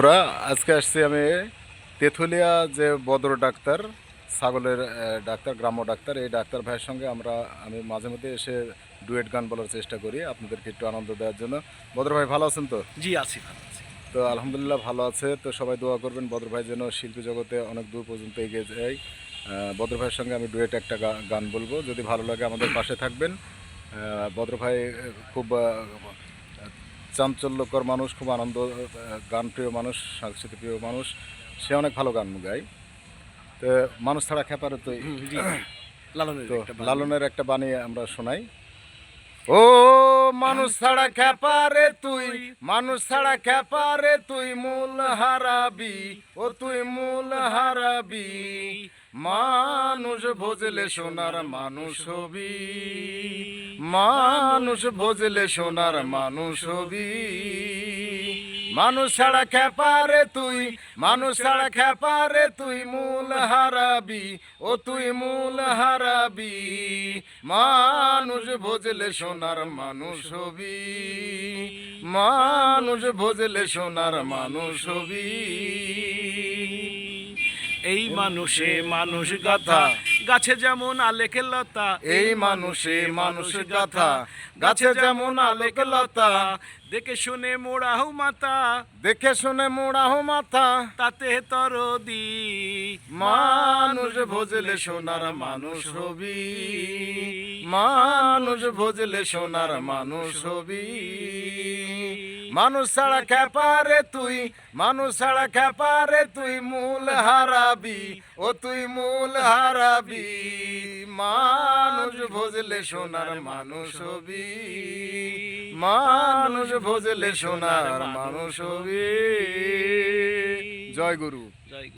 বন্ধুরা, আজকে আসছি আমি তেঁতুলিয়া যে বদর ডাক্তার, ছাগলের ডাক্তার, গ্রাম্য ডাক্তার। এই ডাক্তার ভাইয়ের সঙ্গে আমি মাঝে মধ্যে এসে ডুয়েট গান বলার চেষ্টা করি আপনাদেরকে একটু আনন্দ দেওয়ার জন্য। বদর ভাই ভালো আছেন তো? জি আছি, ভালো আছি। তো আলহামদুলিল্লাহ ভালো আছে। তো সবাই দোয়া করবেন বদর ভাই যেন শিল্পী জগতে অনেক দূর পর্যন্ত এগিয়ে যায়। বদর ভাইয়ের সঙ্গে আমি ডুয়েট একটা গান বলবো, যদি ভালো লাগে আমাদের পাশে থাকবেন। বদর ভাই খুব চাঞ্চল্যকর মানুষ, খুব গান প্রিয় মানুষ, সংস্কৃতি প্রিয় মানুষ। সে অনেক ভালো গান গায়। তো মানুষ ছাড়া খেপারে তো জি, লালনের তো একটা বাণী। লালনের একটা বাণী আমরা শোনাই। ও মানুষ ছাড়া খেপারে তুই, মানুষ ছাড়া খেপারে তুই মূল হারাবি, ও তুই মূল হারাবি। মানুষ ভজলে সোনার মানুষ হবি, মানুষ ভজলে সোনার মানুষ হবি। মানুষ ছাড়া খেপারে তুই, মানুষ ছাড়া খেপারে তুই মূল হারাবি, ও তুই মূল হারাবি। মানুষ ভজলে সোনার মানুষ হবি, মানুষ ভজলে সোনার মানুষ হবি। এই মানুষে মানুষ গাথা, গাছে যেমন আলেক লতা। এই মানুষে মানুষ গাথা, গাছে যেমন আলোক লতা। দেখে শুনে মোড়াও মাথা, দেখে শুনে মোড়াও মাথা। তাতে তরদি। মানুষ ভজলে সোনার মানুষ হবি, মানুষ ভজলে সোনার মানুষ হবি। মানুষ ছাড়া খেপারে তুই, মানুষ ছাড়া খেপারে তুই মূল হারাবি, ও তুই মূল হারাবি। মানুষ ভজলে সোনার মানুষ হবি, মানুষ ভজলে সোনার মানুষ হবি। জয় গুরু। জয়।